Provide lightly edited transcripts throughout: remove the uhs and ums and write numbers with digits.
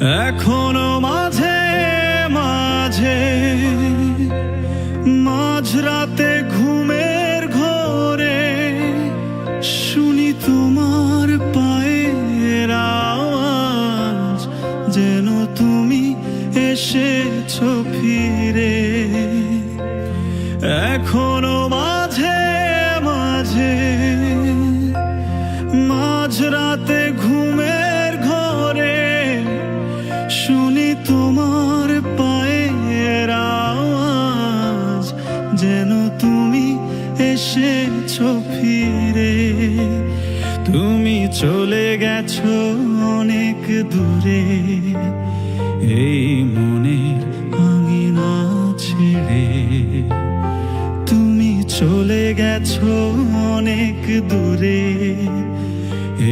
এখনো মাঝে মাঝে মাঝরাতে ঘুমের ঘোরে শুনি তোমার পায়ের আওয়াজ, যেন তুমি এসেছো ফিরে। এখনো মাঝে মাঝে মাঝরাতে ঘুমের ঘোরে শুনি তোমার পায়ের আওয়াজ, যেন তুমি এসেছো ফিরে। তুমি চলে গেছো অনেক দূরে, এই মনের আঙিনা ছেড়ে। তুমি চলে গেছো অনেক দূরে,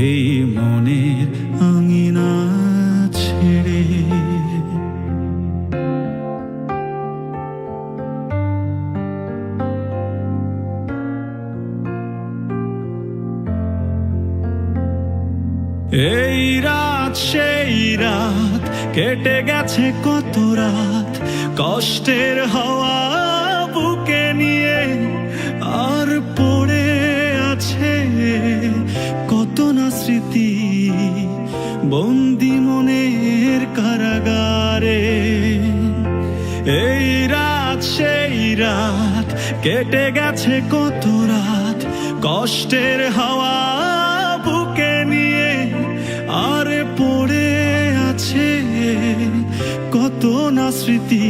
এই মনের আঙিনা ছেড়ে। এই রাত সেই রাত, কেটে গেছে কত রাত কষ্টের হাওয়া বুকে নিয়ে। আর পড়ে আছে কত না স্মৃতি বন্দি মনের কারাগারে। এই রাত সেই রাত, কেটে গেছে কত রাত কষ্টের হাওয়া বুকে নিয়ে। আর পড়ে আছে কত না স্মৃতি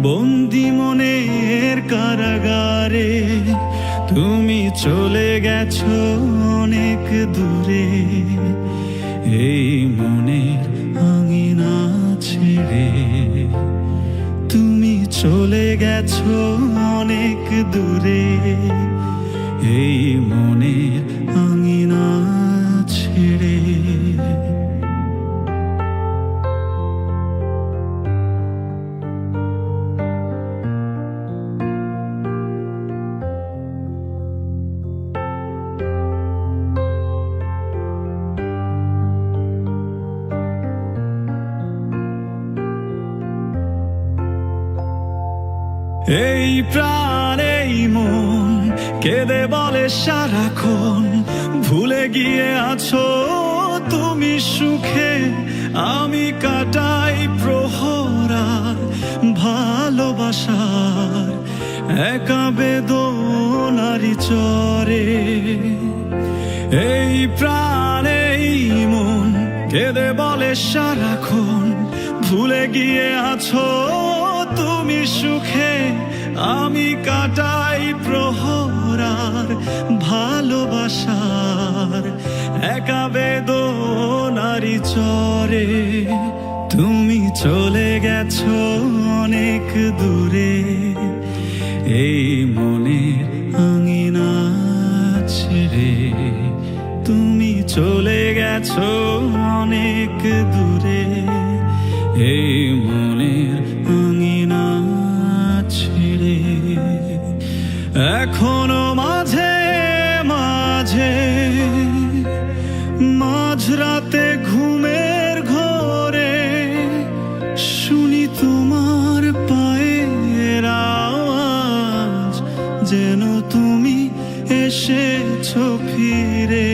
বন্দি মনের কারাগারে। তুমি চলে গেছো অনেক দূরে, এই মনের আঙিনা ছেড়ে। তুমি চলে গেছো অনেক দূরে, এই মনের আঙিনা ছেড়ে। এই প্রাণ এই মন কেঁদে বলে সারাক্ষণ, ভুলে গিয়ে আছো তুমি সুখে। আমি কাটাই প্রহরার ভালোবাসার একা বেদনারি চরে। এই প্রাণ এই মন কেঁদে বলে সারাক্ষণ, ভুলে গিয়ে আছো তুমি সুখে। আমি কাটাই প্রহরার ভালোবাসার একা বেদনারি চরে। তুমি চলে গেছো অনেক দূরে, এই মনের আঙিনা ছেড়ে। তুমি চলে গেছো অনেক দূরে, এই মনের আঙিনা ছেড়ে। এখনো মাঝে মাঝে মাঝরাতে ঘুমের ঘোরে শুনি তোমার পায়ের আওয়াজ, যেন তুমি এসেছো ফিরে।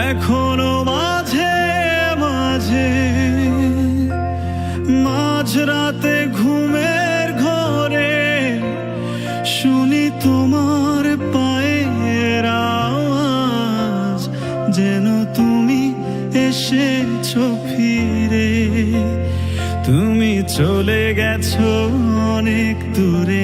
এখনো মাঝে মাঝে মাঝরাতে ঘুমের ঘোরে শুনি তোমার পায়ের আওয়াজ, যেন তুমি এসেছো ফিরে। তুমি চলে গেছো অনেক দূরে,